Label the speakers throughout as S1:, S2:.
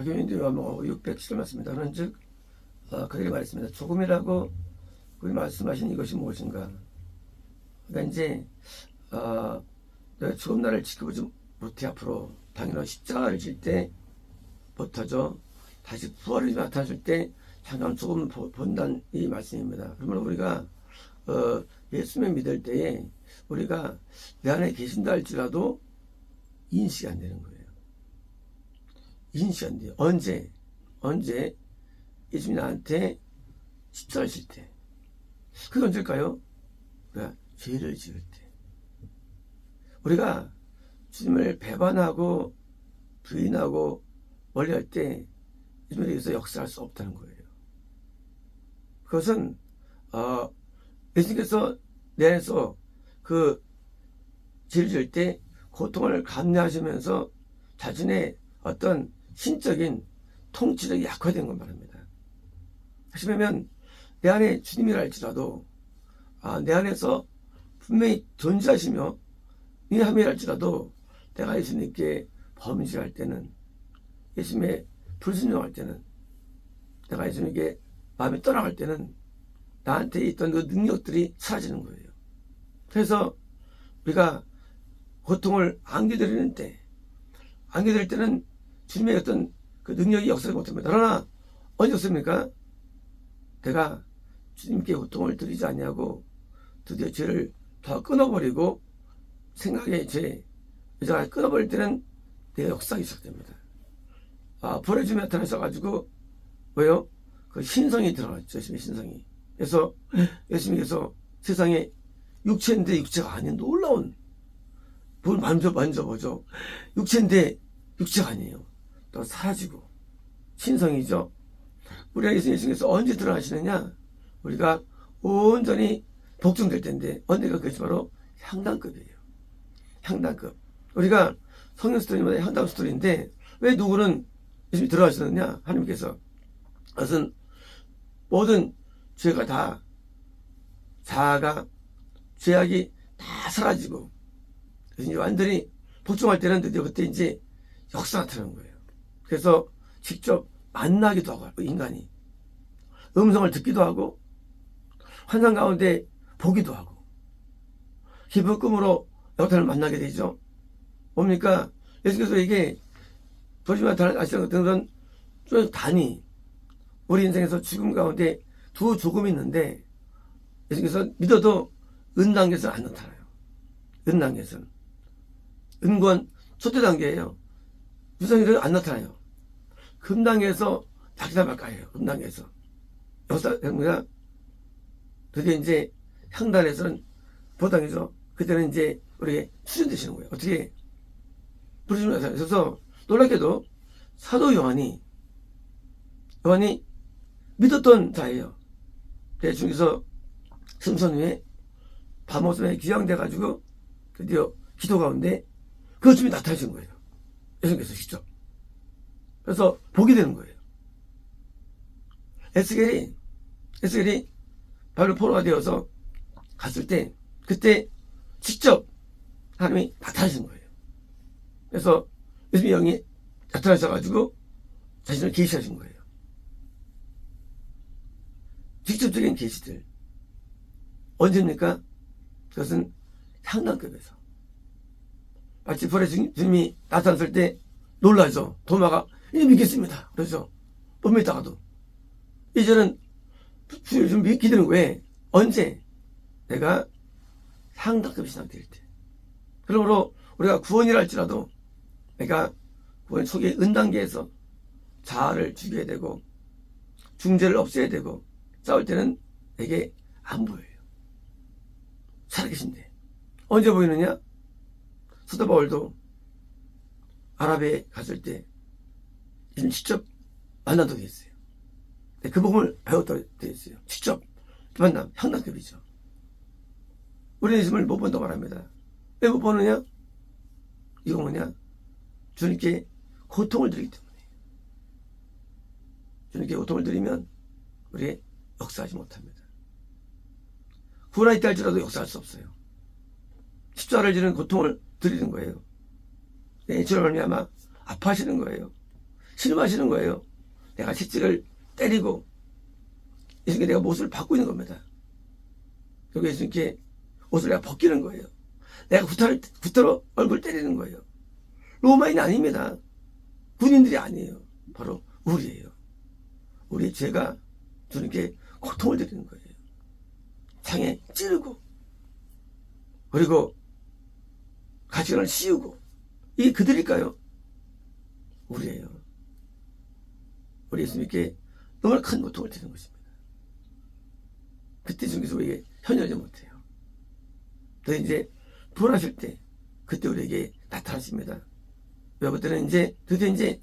S1: 사교인들과 607을 맞습니다. 그런즉 그들이 말했습니다. 조금이라고 그들이 말씀하신 이것이 무엇인가? 그러니까 이제 내가 죽음 날을 지켜보지 못해 앞으로 당연히 십자가를 질 때부터죠. 다시 부활이 나타났을 때 잠깐 조금 본다는 이 말씀입니다. 그러면 우리가 예수님을 믿을 때에 우리가 내 안에 계신다 할지라도 인식이 안 되는 거예요. 인식이 안 돼요. 언제 예수님이 나한테 십자가를 질 때. 그게 언제일까요? 우리가 죄를 지을 때. 우리가 주님을 배반하고 부인하고 멀리할 때 예수님에게서 역사할 수 없다는 거예요. 그것은 예수님께서 내 안에서 그 죄를 지을 때 고통을 감내하시면서 자신의 어떤 신적인 통치력이 약화된 걸 말합니다. 다시 말하면 내 안에 주님이라 할지라도 내 안에서 분명히 존재하시며 함이라 할지라도 내가 예수님께 범죄할 때는, 예수님의 불순종할 때는, 내가 예수님께 마음이 떠나갈 때는 나한테 있던 그 능력들이 사라지는 거예요. 그래서 우리가 고통을 안겨드리는 때, 안겨드릴 때는 주님의 어떤 그 능력이 역사하지 못합니다. 그러나 언제 없습니까? 내가 주님께 고통을 드리지 않냐고 드디어 죄를 다 끊어버리고 생각의 죄, 의자가 끊어버릴 때는 내가 역사하기 시작됩니다. 불의 주님이 나타나셔가지고 왜요? 그 신성이 드러났죠. 예수님의 신성이. 그래서 예수님께서 세상에 육체인데 육체가 아닌 놀라운, 뭘 만져보죠. 육체인데 육체가 아니에요. 또 사라지고 신성이죠. 우리가 예수님께서 언제 드러나시느냐? 우리가 온전히 복종될 텐데 언제가 그것이 바로 향단급이에요. 향단급. 우리가 성경 스토리마다 향단 스토리인데 왜 누구는 예수님이 들어가시느냐? 하나님께서. 그것은 모든 죄가 다, 자아가, 죄악이 다 사라지고 이제 완전히 복종할 때는 드디어 그때 이제 역사가 나타나는 거예요. 그래서 직접 만나기도 하고, 인간이 음성을 듣기도 하고 환상 가운데 보기도 하고 깊은 꿈으로 여타를 만나게 되죠. 뭡니까? 예수께서 이게 도시만 나타나시는 것들은 좀 단위, 우리 인생에서 죽음 가운데 두 조금이 있는데 예수께서 믿어도 은단계에서는 안 나타나요. 은단계에서는. 은권 초대 단계예요. 유성이들은 안 나타나요. 금단계에서 낙사발가예요. 금단계에서. 역사 때문에 드디어 이제 향단에서는 보당이죠. 그때는 이제 우리에게 출연되시는 거예요. 어떻게? 부르시는 거예요. 그래서 놀랍게도 사도 요한이 믿었던 자예요. 대중에서 승선 후에 밤오선에 귀양돼가지고 드디어 기도 가운데 그 주님이 나타나신 거예요. 예수님께서 직접. 그래서 보게 되는 거예요. 에스겔이 바로 포로가 되어서 갔을 때 그때 직접 하나님이 나타나신 거예요. 그래서 예수님의 영이 나타나셔가지고 자신을 계시하신 거예요. 직접적인 계시들. 언제입니까? 그것은 향단급에서. 마치 불의 주님이 나타났을 때 놀라죠. 도마가 이제 믿겠습니다. 그러죠. 못 믿다가도. 이제는 좀 믿게 되는 왜? 언제? 내가 향단급이 시작될 때. 그러므로 우리가 구원이라 할지라도 내가 구원 속의 은단계에서 자아를 죽여야 되고 중죄를 없애야 되고 싸울 때는 내게 안 보여요. 살아계신데. 언제 보이느냐? 사도 바울도 아랍에 갔을 때 직접 만나도 됐어요. 그 복음을 배웠다고 되어 있어요. 직접 만남, 향단급이죠. 우리는 예수님을 못 본다고 말합니다. 왜 못 보느냐? 이거 뭐냐? 주님께 고통을 드리기 때문에. 주님께 고통을 드리면 우리 역사하지 못합니다. 구원이 있다 할지라도 역사할 수 없어요. 십자가를 지는 고통을 드리는 거예요. 내 죄로 말미암아 아파하시는 거예요. 신음하시는 거예요. 내가 채찍을 때리고 예수님께 내가 옷을 받고 있는 겁니다. 그리고 예수님께 옷을 내가 벗기는 거예요. 내가 구타로 얼굴 때리는 거예요. 로마인 아닙니다. 군인들이 아니에요. 바로 우리예요. 우리 죄가 주님께 고통을 드리는 거예요. 창에 찌르고 그리고 가시관을 씌우고 이게 그들일까요? 우리예요. 우리 예수님께 너무나 큰 고통을 드리는 것입니다. 그때 주님께서 우리에게 현현하지 못해요. 또 이제 부활하실 때 그때 우리에게 나타나십니다. 왜 그때는 드디어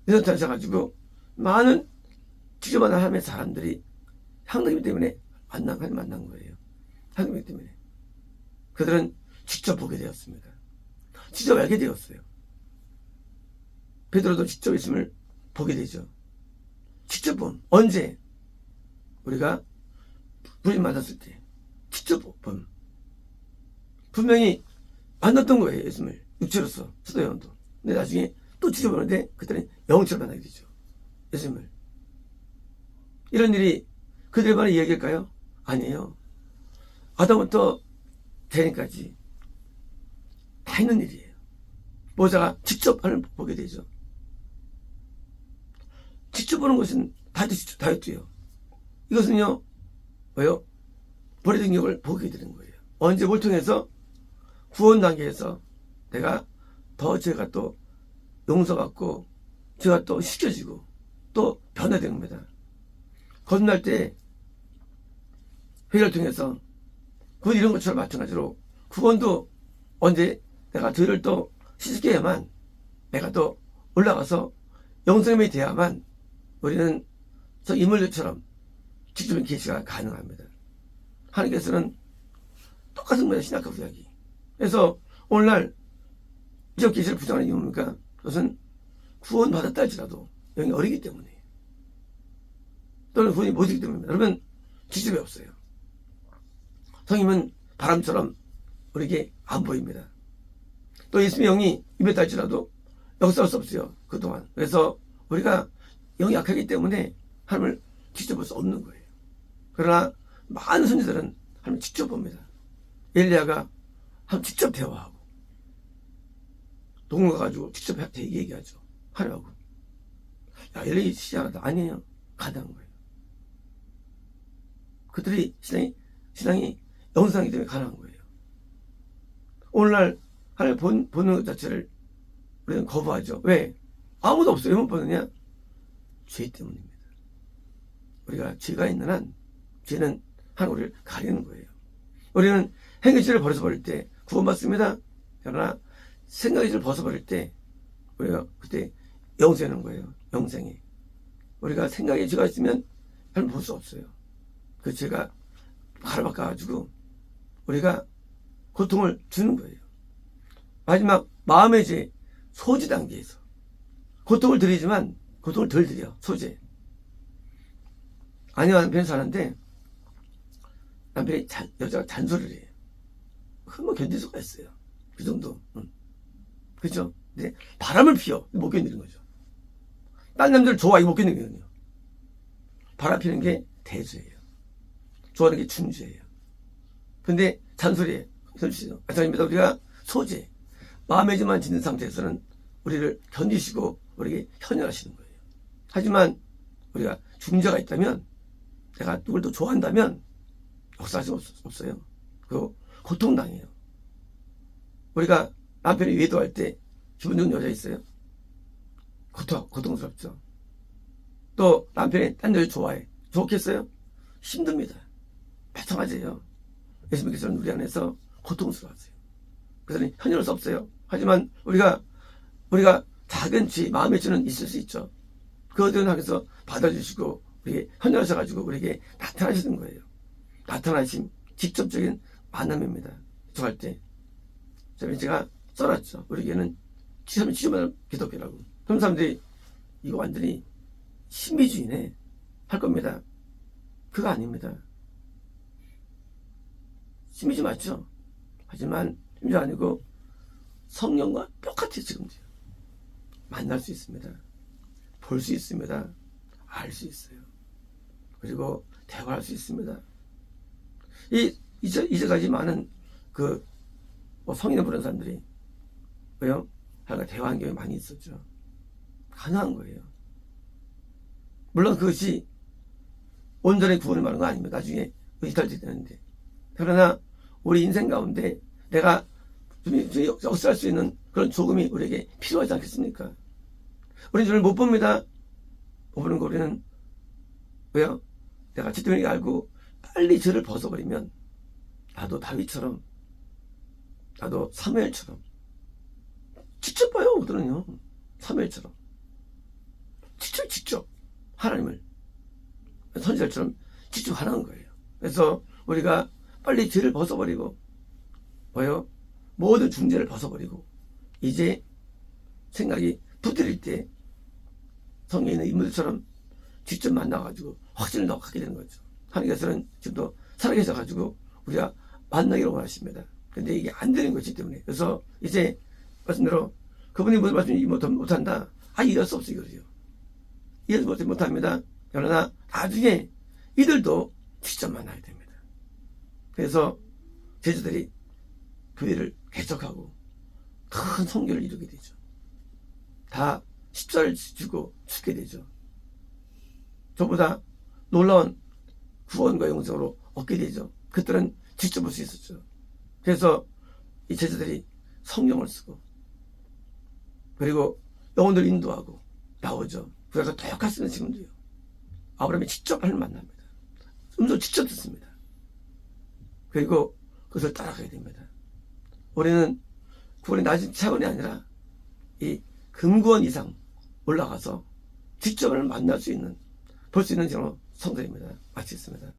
S1: 나타나셔가지고 많은 지저분한 하나님의 사람들이 하나님 때문에 만난 거예요. 하나님 때문에. 그들은 직접 보게 되었습니다. 직접 알게 되었어요. 베드로도 직접 예수님을 보게 되죠. 직접 봄. 언제? 우리가 부임 만났을 때. 직접 봄. 분명히 만났던 거예요. 예수님을. 육체로서. 사도 요한도. 근데 나중에 또 직접 보는데 그때는 영체로 만나게 되죠. 예수님을. 이런 일이 그들만의 이야기일까요? 아니에요. 아담부터 대인까지 다 있는 일이에요. 모자가 직접 하나님을 보게 되죠. 직접 보는 것은 다이어트예요. 이것은요, 뭐요? 벌의 능력을 보게 되는 거예요. 언제 뭘 통해서? 구원 단계에서 내가 더 죄가 또 용서받고 죄가 또 씻겨지고 또 변화되는 겁니다. 거듭날 때 회개를 통해서 그 이런 것처럼 마찬가지로 구원도 언제 내가 죄를 또 씻게 해야만 내가 또 올라가서 영생이 돼야만 우리는 저 인물들처럼 직접적인 계시가 가능합니다. 하나님께서는 똑같은 거예요. 신약과 구약이. 그래서 오늘날 이적 계시를 부정하는 이유입니까? 그것은 구원받았다 할지라도 영이 어리기 때문에 또는 구원이 못이기 때문입니다. 여러분 기집애 없어요. 성님은 바람처럼 우리에게 안 보입니다. 또 예수님의 영이 입에 닿을지라도 역사할 수 없어요. 그동안. 그래서 우리가 영이 약하기 때문에 하나님을 직접 볼 수 없는 거예요. 그러나 많은 선지자들은 하나님을 직접 봅니다. 엘리야가 하나님 직접 대화하고 동굴 가가지고 직접 얘기하죠. 하나님하고. 야, 엘리야 시작하다. 아니에요. 가능한 거예요. 그들이 신앙이 영상이기 때문에 가능한 거예요. 오늘날 하나님 보는 것 자체를 우리는 거부하죠. 왜? 아무도 없어요. 왜 못 보느냐? 죄 때문입니다. 우리가 죄가 있는 한 죄는 하나님 우리를 가리는 거예요. 우리는 행위죄를 벗어버릴 때 구원받습니다. 그러나 생각의 죄를 벗어버릴 때 우리가 그때 영생하는 거예요. 영생이. 우리가 생각의 죄가 있으면 하나님 볼 수 없어요. 그 죄가 가로막아가지고 우리가 고통을 주는 거예요. 마지막 마음의 죄 소지 단계에서 고통을 드리지만 고통을 덜 드려. 소재. 아내와 남편이 사는데 남편이 여자가 잔소리를 해요. 그건 견딜 수가 있어요. 그 정도. 그렇죠? 근데 바람을 피워. 못 견디는 거죠. 딴 남자를 좋아하기 못 견디는 거거든요. 바람 피는 게 대죄예요. 좋아하는 게 중죄예요. 근데 잔소리예요. 아침입니다. 우리가 소재, 마음의 죄만 짓는 상태에서는 우리를 견디시고 우리에게 현현하시는 거예요. 하지만 우리가 중죄가 있다면 내가 누굴 더 좋아한다면 역사할 수 없어요. 그리고 고통당해요. 우리가 남편이 외도할 때 기분 좋은 여자 있어요? 고통스럽죠. 또 남편이 딴 여자 좋아해. 좋겠어요? 힘듭니다. 마찬가지예요. 예수님께서는 우리 안에서 고통스러워하세요. 그래서 현현할 수 없어요. 하지만 우리가 작은 죄, 마음의 죄는 있을 수 있죠. 그것들은 하나님께서 받아주시고 우리에게 현현하셔가지고 우리에게 나타나시는 거예요. 나타나신 직접적인 만남입니다. 기도할 때. 제가 써놨죠. 우리에게는 지저분한 기독교라고. 그런 사람들이 이거 완전히 신비주의네 할 겁니다. 그거 아닙니다. 신비주의 맞죠? 하지만 신비주의 아니고 성령과 똑같이 지금 만날 수 있습니다. 볼 수 있습니다. 알 수 있어요. 그리고 대화할 수 있습니다. 이제까지 많은 성인을 부른 사람들이 왜요? 하여간 대화한 경험이 많이 있었죠. 가능한 거예요. 물론 그것이 온전히 구원을 말하는 거 아닙니다. 나중에 이탈되게 되는데. 그러나 우리 인생 가운데 내가 역사할 수 있는 그런 조금이 우리에게 필요하지 않겠습니까? 우리는 주를 못 봅니다. 못 보는 거 우리는 왜요? 내가 지도를 알고 빨리 죄를 벗어버리면 나도 다윗처럼 나도 사무엘처럼 직접 봐요. 우리는요. 사무엘처럼 직접 하나님을 선지자처럼 직접 하라는 거예요. 그래서 우리가 빨리 죄를 벗어버리고 뭐요? 모든 중죄를 벗어버리고 이제 생각이 부드릴 때 성경에 있는 인물들처럼 직접 만나가지고 확신을 더 갖게 되는 거죠. 하나님께서는 지금도 살아계셔가지고 우리가 만나기를 원하십니다. 근데 이게 안 되는 것이기 때문에. 그래서 이제 말씀대로 그분이 무슨 말씀이 못한다. 이해할 수 없어요. 이거죠. 이해를 못합니다. 그러나 나중에 이들도 직접 만나야 됩니다. 그래서 제자들이 교회를 개척하고 큰 성교를 이루게 되죠. 다 십자를 지고 죽게 되죠. 저보다 놀라운 구원과 영생으로 얻게 되죠. 그들은 직접 볼 수 있었죠. 그래서 이 제자들이 성경을 쓰고 그리고 영혼들 인도하고 나오죠. 그래서 똑같습니다. 지금도요. 아브라함이 직접 하나님 만납니다. 음성 직접 듣습니다. 그리고 그것을 따라가야 됩니다. 우리는 구원의 낮은 차원이 아니라 이 금구원 이상 올라가서 직접 만날 수 있는 볼 수 있는 성도입니다. 마치겠습니다.